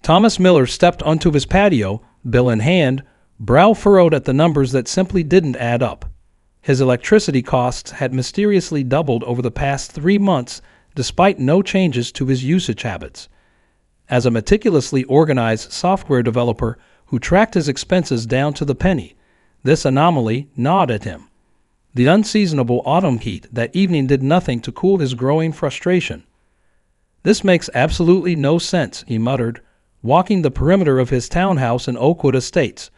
Thomas Miller stepped onto his patio, bill in hand, brow furrowed at the numbers that simply didn't add up. His electricity costs had mysteriously doubled over the past 3 months despite no changes to his usage habits. As a meticulously organized software developer who tracked his expenses down to the penny, this anomaly gnawed at him. The unseasonable autumn heat that evening did nothing to cool his growing frustration. "This makes absolutely no sense," he muttered, walking the perimeter of his townhouse in Oakwood Estates,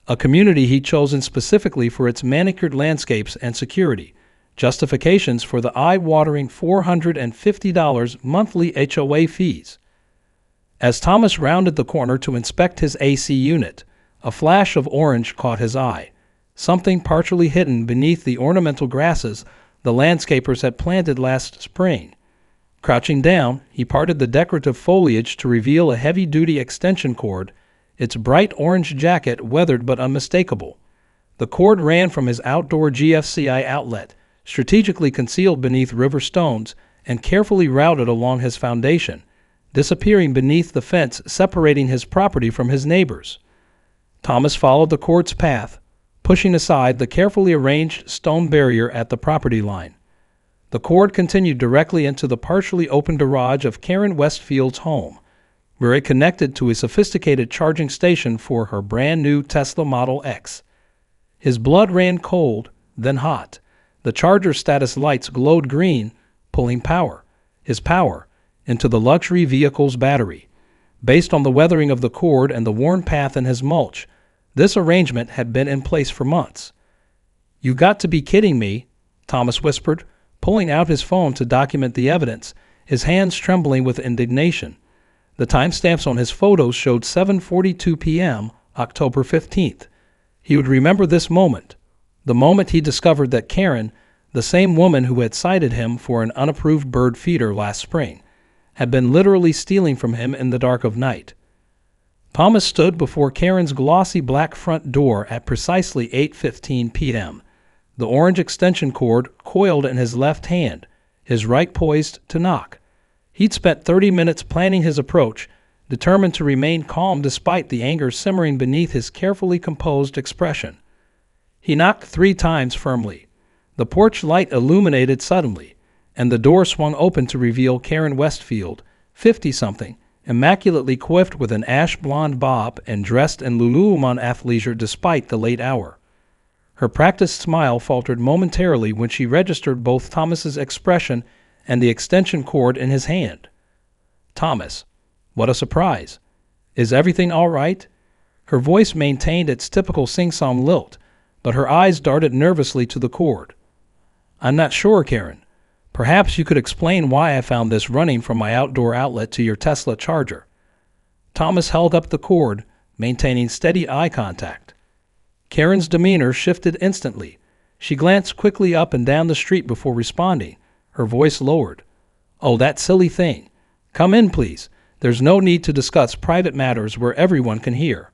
a community he'd chosen specifically for its manicured landscapes and security, justifications for the eye-watering $450 monthly HOA fees. As Thomas rounded the corner to inspect his AC unit, a flash of orange caught his eye, something partially hidden beneath the ornamental grasses the landscapers had planted last spring. Crouching down, he parted the decorative foliage to reveal a heavy-duty extension cord, its bright orange jacket weathered but unmistakable. The cord ran from his outdoor GFCI outlet, strategically concealed beneath river stones, and carefully routed along his foundation, disappearing beneath the fence separating his property from his neighbors. Thomas followed the cord's path, pushing aside the carefully arranged stone barrier at the property line. The cord continued directly into the partially open garage of Karen Westfield's home, where it connected to a sophisticated charging station for her brand-new Tesla Model X. His blood ran cold, then hot. The charger status lights glowed green, pulling his power, into the luxury vehicle's battery. Based on the weathering of the cord and the worn path in his mulch, this arrangement had been in place for months. "You got to be kidding me," Thomas whispered, pulling out his phone to document the evidence, his hands trembling with indignation. The timestamps on his photos showed 7:42 p.m., October 15th. He would remember this moment, the moment he discovered that Karen, the same woman who had cited him for an unapproved bird feeder last spring, had been literally stealing from him in the dark of night. Thomas stood before Karen's glossy black front door at precisely 8:15 p.m., the orange extension cord coiled in his left hand, his right poised to knock. He'd spent 30 minutes planning his approach, determined to remain calm despite the anger simmering beneath his carefully composed expression. He knocked 3 times firmly. The porch light illuminated suddenly, and the door swung open to reveal Karen Westfield, 50-something, immaculately coiffed with an ash-blonde bob and dressed in Lululemon athleisure despite the late hour. Her practiced smile faltered momentarily when she registered both Thomas's expression and the extension cord in his hand. "Thomas, what a surprise. Is everything all right?" Her voice maintained its typical sing-song lilt, but her eyes darted nervously to the cord. "I'm not sure, Karen. Perhaps you could explain why I found this running from my outdoor outlet to your Tesla charger." Thomas held up the cord, maintaining steady eye contact. Karen's demeanor shifted instantly. She glanced quickly up and down the street before responding, her voice lowered. "Oh, that silly thing. Come in, please. There's no need to discuss private matters where everyone can hear."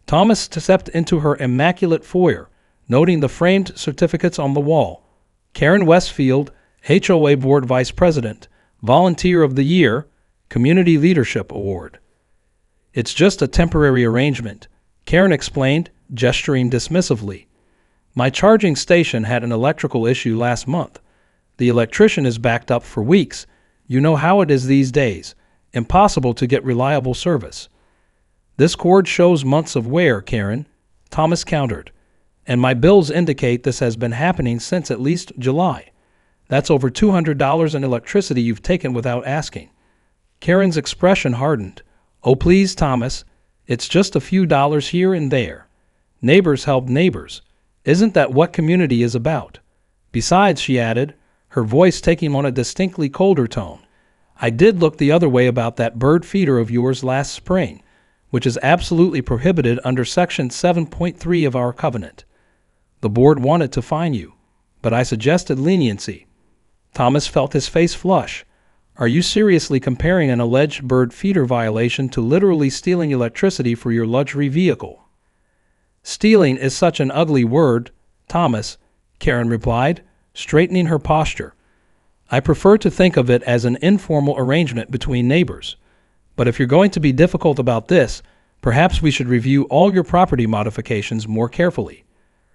Thomas stepped into her immaculate foyer, noting the framed certificates on the wall. Karen Westfield, HOA Board Vice President, Volunteer of the Year, Community Leadership Award. "It's just a temporary arrangement," Karen explained, gesturing dismissively. "My charging station had an electrical issue last month. The electrician is backed up for weeks. You know how it is these days. Impossible to get reliable service." "This cord shows months of wear, Karen," Thomas countered. "And my bills indicate this has been happening since at least July. That's over $200 in electricity you've taken without asking." Karen's expression hardened. "Oh, please, Thomas. It's just a few dollars here and there. Neighbors help neighbors. Isn't that what community is about? Besides," she added, her voice taking on a distinctly colder tone, "I did look the other way about that bird feeder of yours last spring, which is absolutely prohibited under Section 7.3 of our covenant. The board wanted to fine you, but I suggested leniency." Thomas felt his face flush. "Are you seriously comparing an alleged bird feeder violation to literally stealing electricity for your luxury vehicle?" "Stealing is such an ugly word, Thomas," Karen replied, straightening her posture. "I prefer to think of it as an informal arrangement between neighbors. But if you're going to be difficult about this, perhaps we should review all your property modifications more carefully."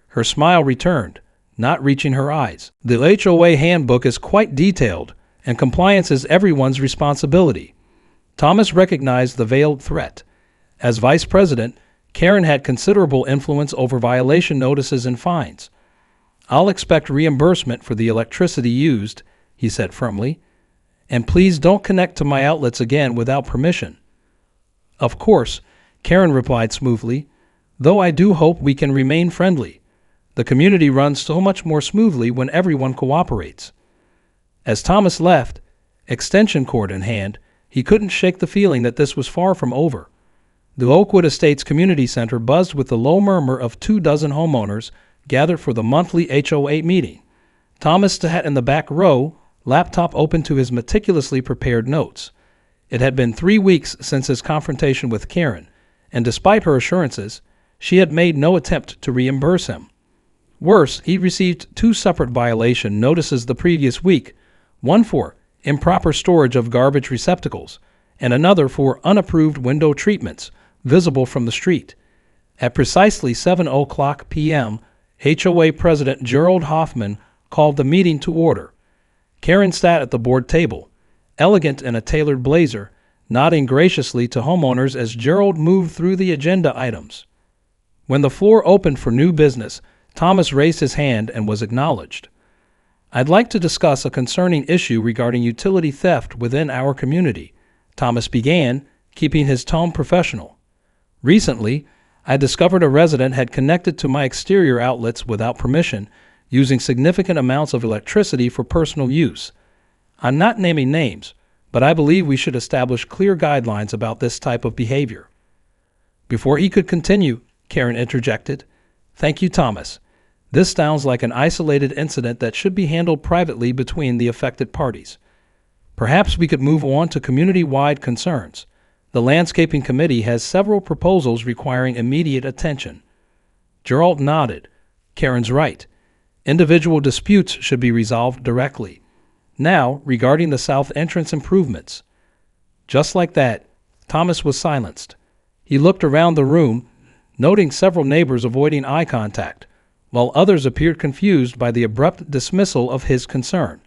Her smile returned, not reaching her eyes. "The HOA handbook is quite detailed, and compliance is everyone's responsibility." Thomas recognized the veiled threat. As vice president, Karen had considerable influence over violation notices and fines. "I'll expect reimbursement for the electricity used," he said firmly. "And please don't connect to my outlets again without permission." "Of course," Karen replied smoothly, "though I do hope we can remain friendly. The community runs so much more smoothly when everyone cooperates." As Thomas left, extension cord in hand, he couldn't shake the feeling that this was far from over. The Oakwood Estates Community Center buzzed with the low murmur of 24 homeowners gathered for the monthly HOA meeting. Thomas sat in the back row, laptop open to his meticulously prepared notes. It had been 3 weeks since his confrontation with Karen, and despite her assurances, she had made no attempt to reimburse him. Worse, he received 2 separate violation notices the previous week, one for improper storage of garbage receptacles, and another for unapproved window treatments visible from the street. At precisely 7:00 p.m., HOA President Gerald Hoffman called the meeting to order. Karen sat at the board table, elegant in a tailored blazer, nodding graciously to homeowners as Gerald moved through the agenda items. When the floor opened for new business, Thomas raised his hand and was acknowledged. "I'd like to discuss a concerning issue regarding utility theft within our community," Thomas began, keeping his tone professional. "Recently, I discovered a resident had connected to my exterior outlets without permission, using significant amounts of electricity for personal use. I'm not naming names, but I believe we should establish clear guidelines about this type of behavior." Before he could continue, Karen interjected, "Thank you, Thomas. This sounds like an isolated incident that should be handled privately between the affected parties. Perhaps we could move on to community-wide concerns. The Landscaping Committee has several proposals requiring immediate attention." Gerald nodded. Karen's right. Individual disputes should be resolved directly. Now, regarding the south entrance improvements. Just like that, Thomas was silenced. He looked around the room, noting several neighbors avoiding eye contact, while others appeared confused by the abrupt dismissal of his concern.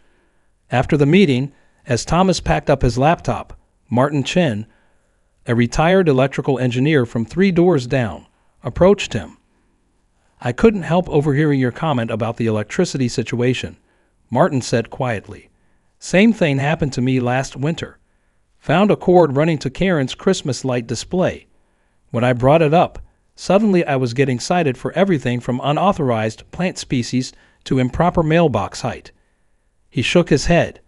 After the meeting, as Thomas packed up his laptop, Martin Chin, a retired electrical engineer from 3 doors down, approached him. "I couldn't help overhearing your comment about the electricity situation," Martin said quietly. "Same thing happened to me last winter. Found a cord running to Karen's Christmas light display. When I brought it up, suddenly I was getting cited for everything from unauthorized plant species to improper mailbox height." He shook his head,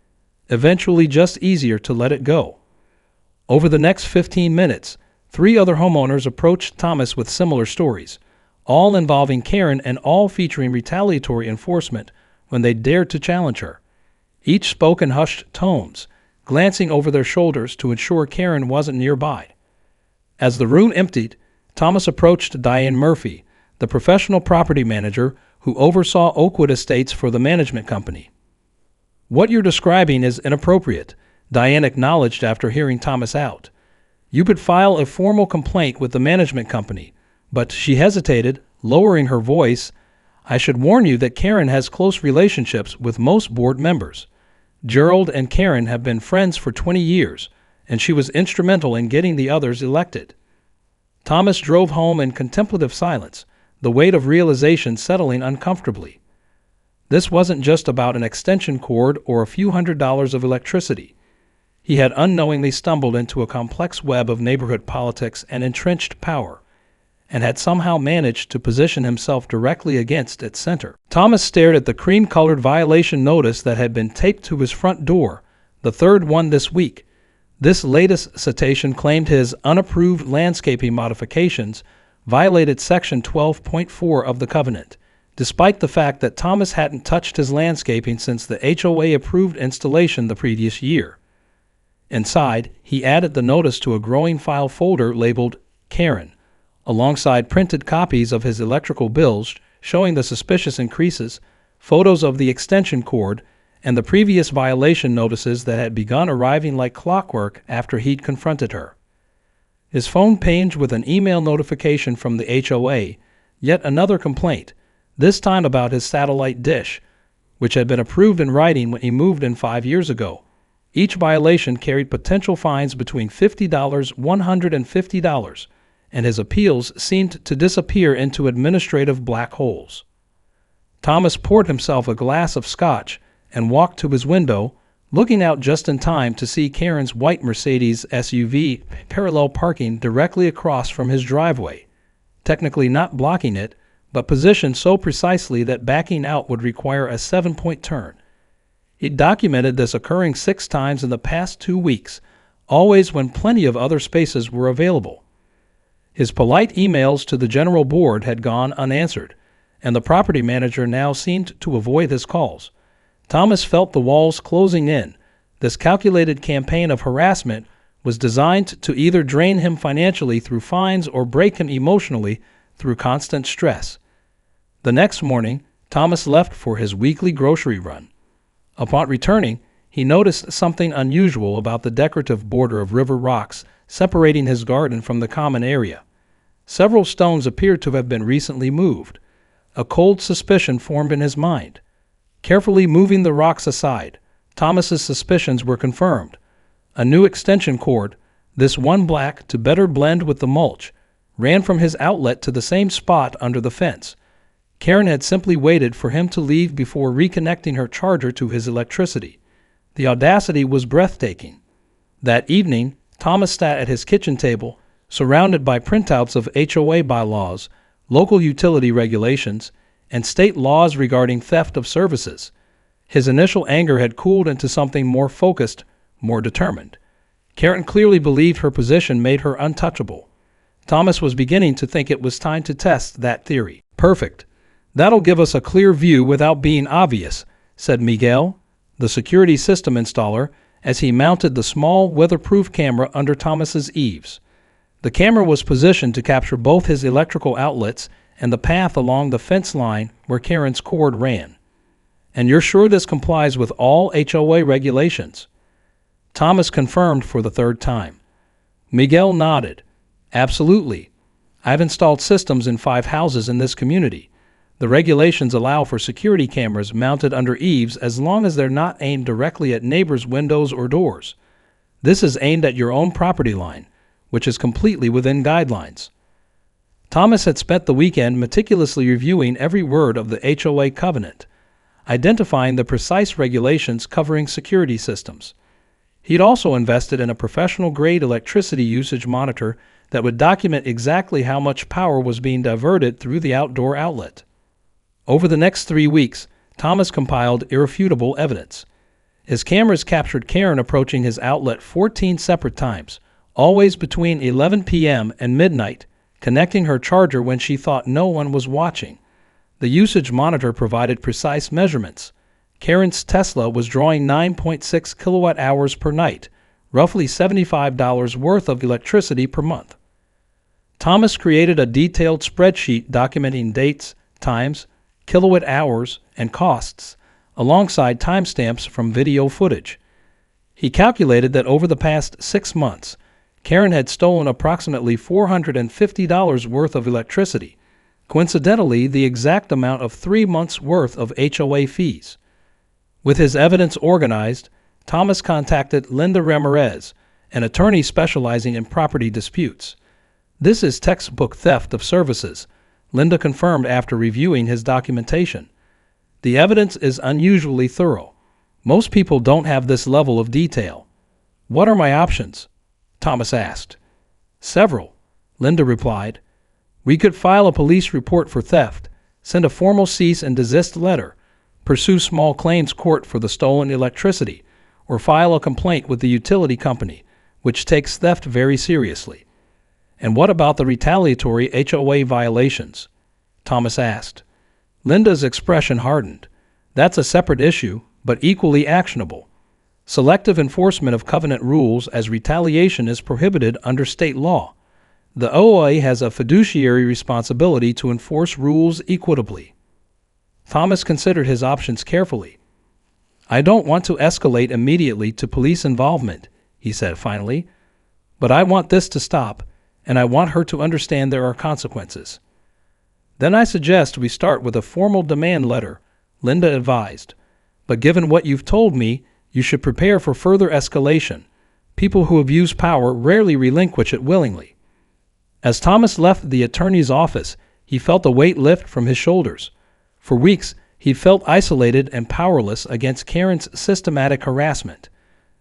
eventually just easier to let it go. Over the next 15 minutes, 3 other homeowners approached Thomas with similar stories, all involving Karen and all featuring retaliatory enforcement when they dared to challenge her. Each spoke in hushed tones, glancing over their shoulders to ensure Karen wasn't nearby. As the room emptied, Thomas approached Diane Murphy, the professional property manager who oversaw Oakwood Estates for the management company. "What you're describing is inappropriate," Diane acknowledged after hearing Thomas out. "You could file a formal complaint with the management company," but she hesitated, lowering her voice. "I should warn you that Karen has close relationships with most board members. Gerald and Karen have been friends for 20 years, and she was instrumental in getting the others elected." Thomas drove home in contemplative silence, the weight of realization settling uncomfortably. This wasn't just about an extension cord or a few $100s of electricity. He had unknowingly stumbled into a complex web of neighborhood politics and entrenched power, and had somehow managed to position himself directly against its center. Thomas stared at the cream-colored violation notice that had been taped to his front door, the 3rd one this week. This latest citation claimed his unapproved landscaping modifications violated Section 12.4 of the covenant, despite the fact that Thomas hadn't touched his landscaping since the HOA-approved installation the previous year. Inside, he added the notice to a growing file folder labeled Karen, alongside printed copies of his electrical bills showing the suspicious increases, photos of the extension cord, and the previous violation notices that had begun arriving like clockwork after he'd confronted her. His phone pinged with an email notification from the HOA, yet another complaint, this time about his satellite dish, which had been approved in writing when he moved in 5 years ago. Each violation carried potential fines between $50 and $150, and his appeals seemed to disappear into administrative black holes. Thomas poured himself a glass of scotch and walked to his window, looking out just in time to see Karen's white Mercedes SUV parallel parking directly across from his driveway, technically not blocking it, but positioned so precisely that backing out would require a 7-point turn. He documented this occurring 6 times in the past 2 weeks, always when plenty of other spaces were available. His polite emails to the general board had gone unanswered, and the property manager now seemed to avoid his calls. Thomas felt the walls closing in. This calculated campaign of harassment was designed to either drain him financially through fines or break him emotionally through constant stress. The next morning, Thomas left for his weekly grocery run. Upon returning, he noticed something unusual about the decorative border of river rocks separating his garden from the common area. Several stones appeared to have been recently moved. A cold suspicion formed in his mind. Carefully moving the rocks aside, Thomas's suspicions were confirmed. A new extension cord, this one black to better blend with the mulch, ran from his outlet to the same spot under the fence. Karen had simply waited for him to leave before reconnecting her charger to his electricity. The audacity was breathtaking. That evening, Thomas sat at his kitchen table, surrounded by printouts of HOA bylaws, local utility regulations, and state laws regarding theft of services. His initial anger had cooled into something more focused, more determined. Karen clearly believed her position made her untouchable. Thomas was beginning to think it was time to test that theory. "Perfect. That'll give us a clear view without being obvious," said Miguel, the security system installer, as he mounted the small weatherproof camera under Thomas's eaves. The camera was positioned to capture both his electrical outlets and the path along the fence line where Karen's cord ran. "And you're sure this complies with all HOA regulations?" Thomas confirmed for the 3rd time. Miguel nodded. "Absolutely. I've installed systems in 5 houses in this community. The regulations allow for security cameras mounted under eaves as long as they're not aimed directly at neighbors' windows or doors. This is aimed at your own property line, which is completely within guidelines." Thomas had spent the weekend meticulously reviewing every word of the HOA covenant, identifying the precise regulations covering security systems. He'd also invested in a professional-grade electricity usage monitor that would document exactly how much power was being diverted through the outdoor outlet. Over the next 3 weeks, Thomas compiled irrefutable evidence. His cameras captured Karen approaching his outlet 14 separate times, always between 11 p.m. and midnight, connecting her charger when she thought no one was watching. The usage monitor provided precise measurements. Karen's Tesla was drawing 9.6 kilowatt hours per night, roughly $75 worth of electricity per month. Thomas created a detailed spreadsheet documenting dates, times, kilowatt hours, and costs, alongside timestamps from video footage. He calculated that over the past 6 months, Karen had stolen approximately $450 worth of electricity, coincidentally the exact amount of 3 months' worth of HOA fees. With his evidence organized, Thomas contacted Linda Ramirez, an attorney specializing in property disputes. "This is textbook theft of services," Linda confirmed after reviewing his documentation. "The evidence is unusually thorough. Most people don't have this level of detail." "What are my options?" Thomas asked. "Several," Linda replied. "We could file a police report for theft, send a formal cease and desist letter, pursue small claims court for the stolen electricity, or file a complaint with the utility company, which takes theft very seriously." "And what about the retaliatory HOA violations?" Thomas asked. Linda's expression hardened. "That's a separate issue, but equally actionable. Selective enforcement of covenant rules as retaliation is prohibited under state law. The OA has a fiduciary responsibility to enforce rules equitably." Thomas considered his options carefully. "I don't want to escalate immediately to police involvement," he said finally, "but I want this to stop, and I want her to understand there are consequences. Then I suggest we start with a formal demand letter, Linda advised. But given what you've told me, you should prepare for further escalation. People who abuse power rarely relinquish it willingly. As Thomas left the attorney's office, he felt a weight lift from his shoulders. For weeks, he felt isolated and powerless against Karen's systematic harassment.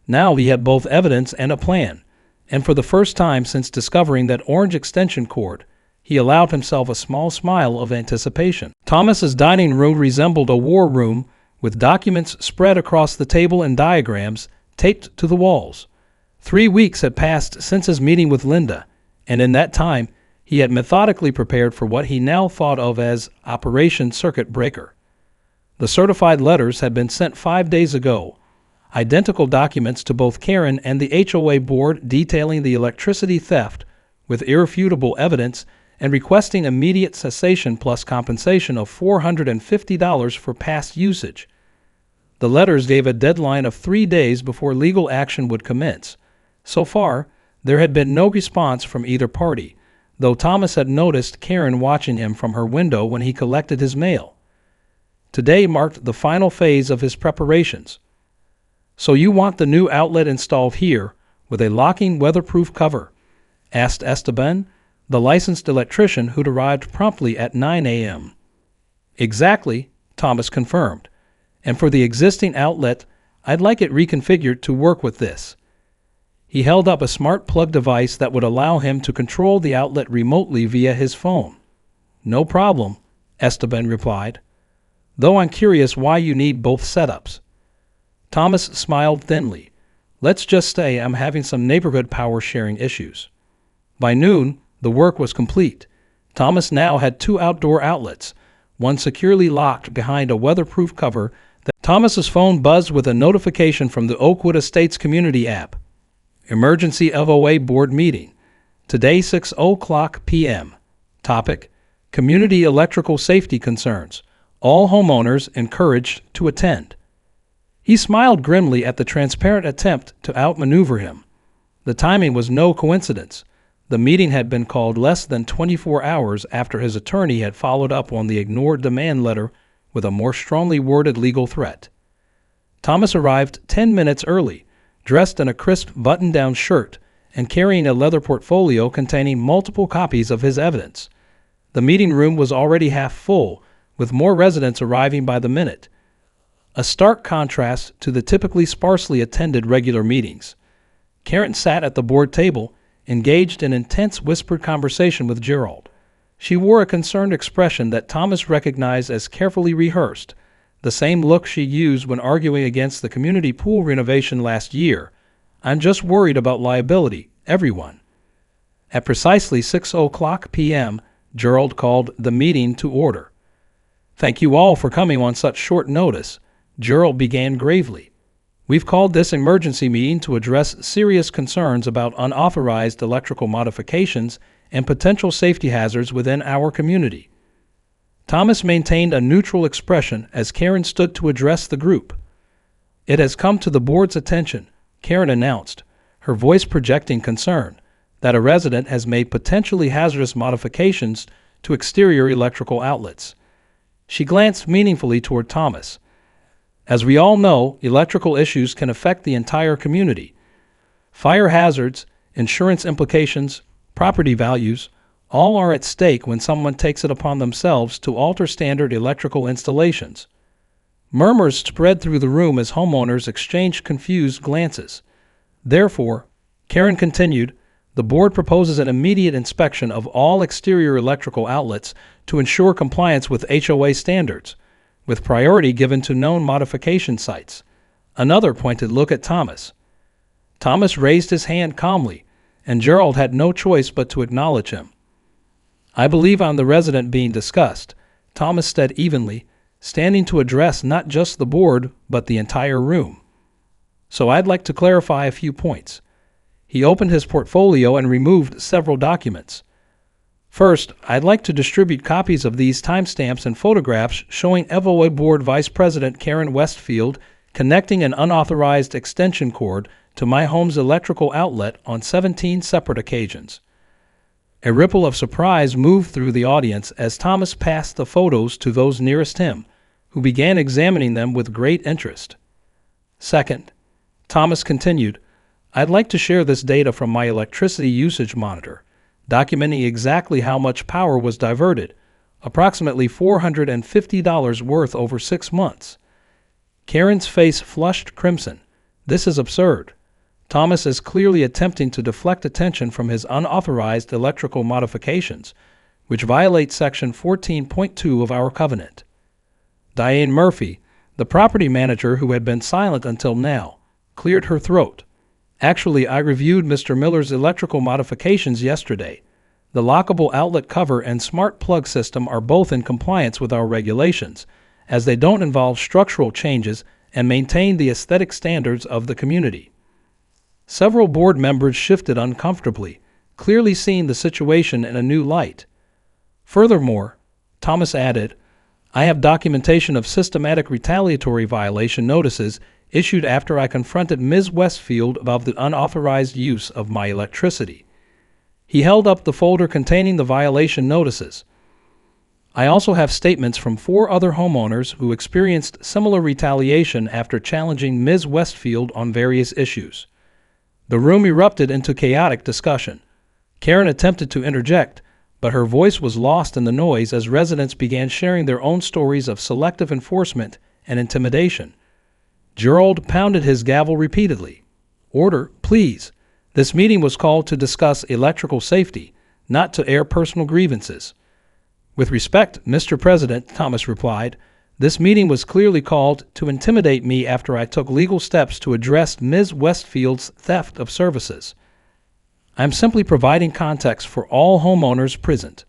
Now he had both evidence and a plan, and for the first time since discovering that orange extension cord, he allowed himself a small smile of anticipation. Thomas's dining room resembled a war room, with documents spread across the table and diagrams taped to the walls. 3 weeks had passed since his meeting with Linda, and in that time, he had methodically prepared for what he now thought of as Operation Circuit Breaker. The certified letters had been sent 5 days ago, identical documents to both Karen and the HOA board detailing the electricity theft with irrefutable evidence and requesting immediate cessation plus compensation of $450 for past usage. The letters gave a deadline of 3 days before legal action would commence. So far, there had been no response from either party, though Thomas had noticed Karen watching him from her window when he collected his mail. Today marked the final phase of his preparations. "So you want the new outlet installed here, with a locking weatherproof cover?" asked Esteban, the licensed electrician who'd arrived promptly at 9 a.m. "Exactly," Thomas confirmed. "And for the existing outlet, I'd like it reconfigured to work with this." He held up a smart plug device that would allow him to control the outlet remotely via his phone. "No problem," Esteban replied, "though I'm curious why you need both setups." Thomas smiled thinly. "Let's just say I'm having some neighborhood power sharing issues." By noon, the work was complete. Thomas now had 2 outdoor outlets, one securely locked behind a weatherproof cover. Thomas's phone buzzed with a notification from the Oakwood Estates Community app. Emergency FOA Board Meeting. Today 6:00 p.m. Topic: Community Electrical Safety Concerns. All homeowners encouraged to attend. He smiled grimly at the transparent attempt to outmaneuver him. The timing was no coincidence. The meeting had been called less than 24 hours after his attorney had followed up on the ignored demand letter with a more strongly worded legal threat. Thomas arrived 10 minutes early, dressed in a crisp button-down shirt and carrying a leather portfolio containing multiple copies of his evidence. The meeting room was already half full, with more residents arriving by the minute, a stark contrast to the typically sparsely attended regular meetings. Karen sat at the board table, engaged in intense whispered conversation with Gerald. She wore a concerned expression that Thomas recognized as carefully rehearsed, the same look she used when arguing against the community pool renovation last year. "I'm just worried about liability, everyone." At precisely 6:00 p.m., Gerald called the meeting to order. "Thank you all for coming on such short notice," Gerald began gravely. "We've called this emergency meeting to address serious concerns about unauthorized electrical modifications and potential safety hazards within our community." Thomas maintained a neutral expression as Karen stood to address the group. "It has come to the board's attention," Karen announced, her voice projecting concern, "that a resident has made potentially hazardous modifications to exterior electrical outlets." She glanced meaningfully toward Thomas. "As we all know, electrical issues can affect the entire community. Fire hazards, insurance implications, property values, all are at stake when someone takes it upon themselves to alter standard electrical installations." Murmurs spread through the room as homeowners exchanged confused glances. "Therefore," Karen continued, "the board proposes an immediate inspection of all exterior electrical outlets to ensure compliance with HOA standards, with priority given to known modification sites." Another pointed look at Thomas. Thomas raised his hand calmly, and Gerald had no choice but to acknowledge him. "I believe I'm the resident being discussed," Thomas said evenly, standing to address not just the board, but the entire room. "So I'd like to clarify a few points." He opened his portfolio and removed several documents. "First, I'd like to distribute copies of these timestamps and photographs showing FOA Board Vice President Karen Westfield connecting an unauthorized extension cord to my home's electrical outlet on 17 separate occasions." A ripple of surprise moved through the audience as Thomas passed the photos to those nearest him, who began examining them with great interest. Second, Thomas continued, "I'd like to share this data from my electricity usage monitor, documenting exactly how much power was diverted, approximately $450 worth over 6 months. Karen's face flushed crimson. This is absurd. Thomas is clearly attempting to deflect attention from his unauthorized electrical modifications, which violate Section 14.2 of our covenant. Diane Murphy, the property manager who had been silent until now, cleared her throat. Actually, I reviewed Mr. Miller's electrical modifications yesterday. The lockable outlet cover and smart plug system are both in compliance with our regulations, as they don't involve structural changes and maintain the aesthetic standards of the community." Several board members shifted uncomfortably, clearly seeing the situation in a new light. Furthermore, Thomas added, "I have documentation of systematic retaliatory violation notices issued after I confronted Ms. Westfield about the unauthorized use of my electricity." He held up the folder containing the violation notices. "I also have statements from 4 other homeowners who experienced similar retaliation after challenging Ms. Westfield on various issues." The room erupted into chaotic discussion. Karen attempted to interject, but her voice was lost in the noise as residents began sharing their own stories of selective enforcement and intimidation. Gerald pounded his gavel repeatedly. "Order, please. This meeting was called to discuss electrical safety, not to air personal grievances." "With respect, Mr. President," Thomas replied, "this meeting was clearly called to intimidate me after I took legal steps to address Ms. Westfield's theft of services. I am simply providing context for all homeowners present."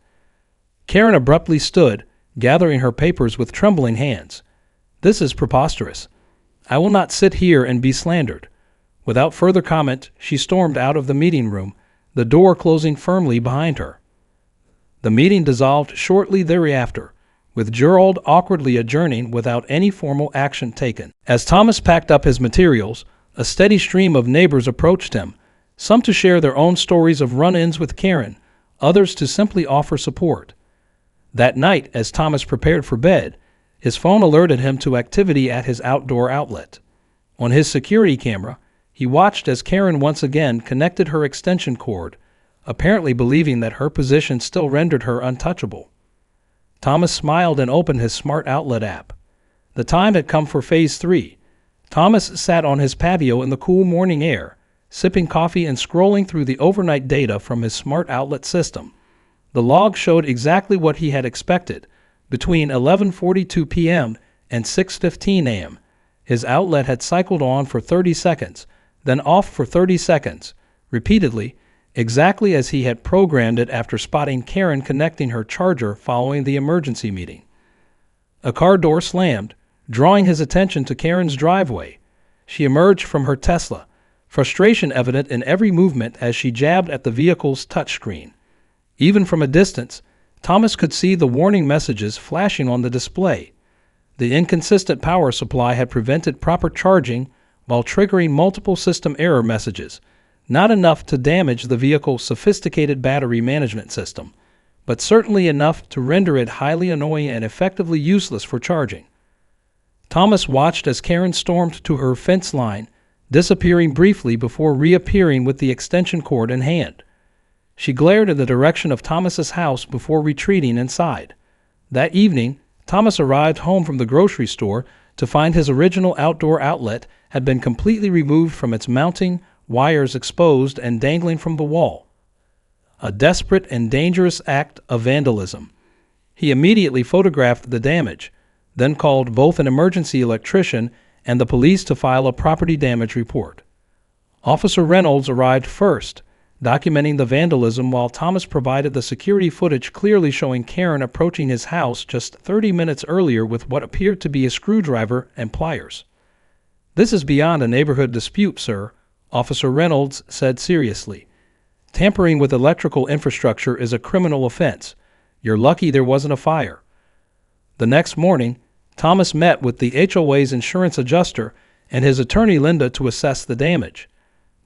Karen abruptly stood, gathering her papers with trembling hands. "This is preposterous. I will not sit here and be slandered." Without further comment, she stormed out of the meeting room, the door closing firmly behind her. The meeting dissolved shortly thereafter, with Gerald awkwardly adjourning without any formal action taken. As Thomas packed up his materials, a steady stream of neighbors approached him, some to share their own stories of run-ins with Karen, others to simply offer support. That night, as Thomas prepared for bed, his phone alerted him to activity at his outdoor outlet. On his security camera, he watched as Karen once again connected her extension cord, apparently believing that her position still rendered her untouchable. Thomas smiled and opened his smart outlet app. The time had come for Phase 3. Thomas sat on his patio in the cool morning air, sipping coffee and scrolling through the overnight data from his smart outlet system. The log showed exactly what he had expected. Between 11:42 p.m. and 6:15 a.m., his outlet had cycled on for 30 seconds, then off for 30 seconds, repeatedly, exactly as he had programmed it after spotting Karen connecting her charger following the emergency meeting. A car door slammed, drawing his attention to Karen's driveway. She emerged from her Tesla, frustration evident in every movement as she jabbed at the vehicle's touchscreen. Even from a distance, Thomas could see the warning messages flashing on the display. The inconsistent power supply had prevented proper charging while triggering multiple system error messages, not enough to damage the vehicle's sophisticated battery management system, but certainly enough to render it highly annoying and effectively useless for charging. Thomas watched as Karen stormed to her fence line, disappearing briefly before reappearing with the extension cord in hand. She glared in the direction of Thomas's house before retreating inside. That evening, Thomas arrived home from the grocery store to find his original outdoor outlet had been completely removed from its mounting, wires exposed and dangling from the wall. A desperate and dangerous act of vandalism. He immediately photographed the damage, then called both an emergency electrician and the police to file a property damage report. Officer Reynolds arrived first, documenting the vandalism while Thomas provided the security footage clearly showing Karen approaching his house just 30 minutes earlier with what appeared to be a screwdriver and pliers. "This is beyond a neighborhood dispute, sir," Officer Reynolds said seriously. "Tampering with electrical infrastructure is a criminal offense. You're lucky there wasn't a fire." The next morning, Thomas met with the HOA's insurance adjuster and his attorney Linda to assess the damage.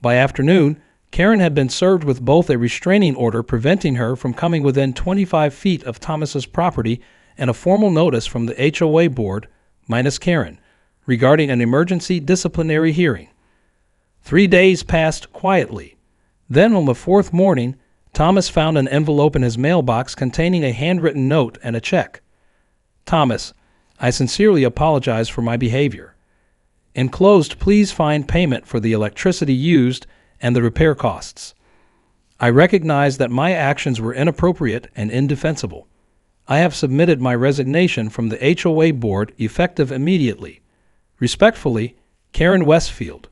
By afternoon, Karen had been served with both a restraining order preventing her from coming within 25 feet of Thomas's property and a formal notice from the HOA board, minus Karen, regarding an emergency disciplinary hearing. 3 days passed quietly. Then on the fourth morning, Thomas found an envelope in his mailbox containing a handwritten note and a check. Thomas, I sincerely apologize for my behavior. Enclosed, please find payment for the electricity used and the repair costs. I recognize that my actions were inappropriate and indefensible. I have submitted my resignation from the HOA board effective immediately. Respectfully, Karen Westfield.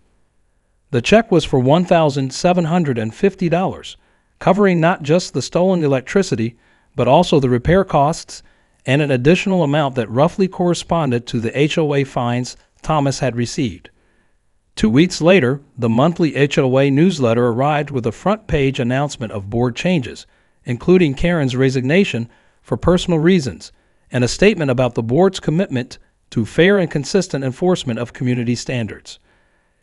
The check was for $1,750, covering not just the stolen electricity, but also the repair costs and an additional amount that roughly corresponded to the HOA fines Thomas had received. 2 weeks later, the monthly HOA newsletter arrived with a front-page announcement of board changes, including Karen's resignation for personal reasons and a statement about the board's commitment to fair and consistent enforcement of community standards.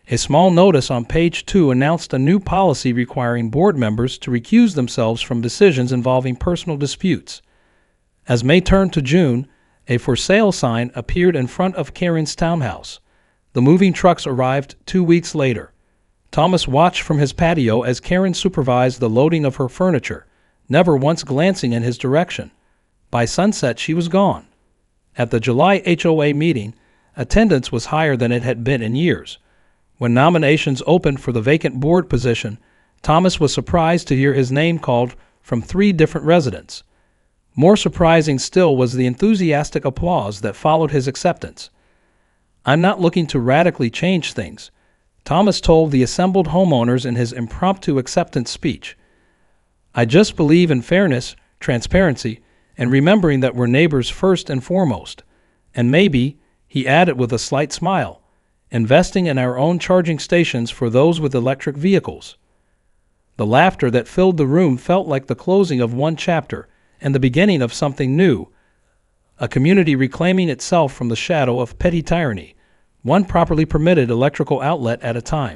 A small notice on page 2 announced a new policy requiring board members to recuse themselves from decisions involving personal disputes. As May turned to June, a for sale sign appeared in front of Karen's townhouse. The moving trucks arrived 2 weeks later. Thomas watched from his patio as Karen supervised the loading of her furniture, never once glancing in his direction. By sunset, she was gone. At the July HOA meeting, attendance was higher than it had been in years. When nominations opened for the vacant board position, Thomas was surprised to hear his name called from 3 different residents. More surprising still was the enthusiastic applause that followed his acceptance. I'm not looking to radically change things, Thomas told the assembled homeowners in his impromptu acceptance speech. I just believe in fairness, transparency, and remembering that we're neighbors first and foremost. And maybe, he added with a slight smile, investing in our own charging stations for those with electric vehicles. The laughter that filled the room felt like the closing of one chapter and the beginning of something new, a community reclaiming itself from the shadow of petty tyranny, one properly permitted electrical outlet at a time.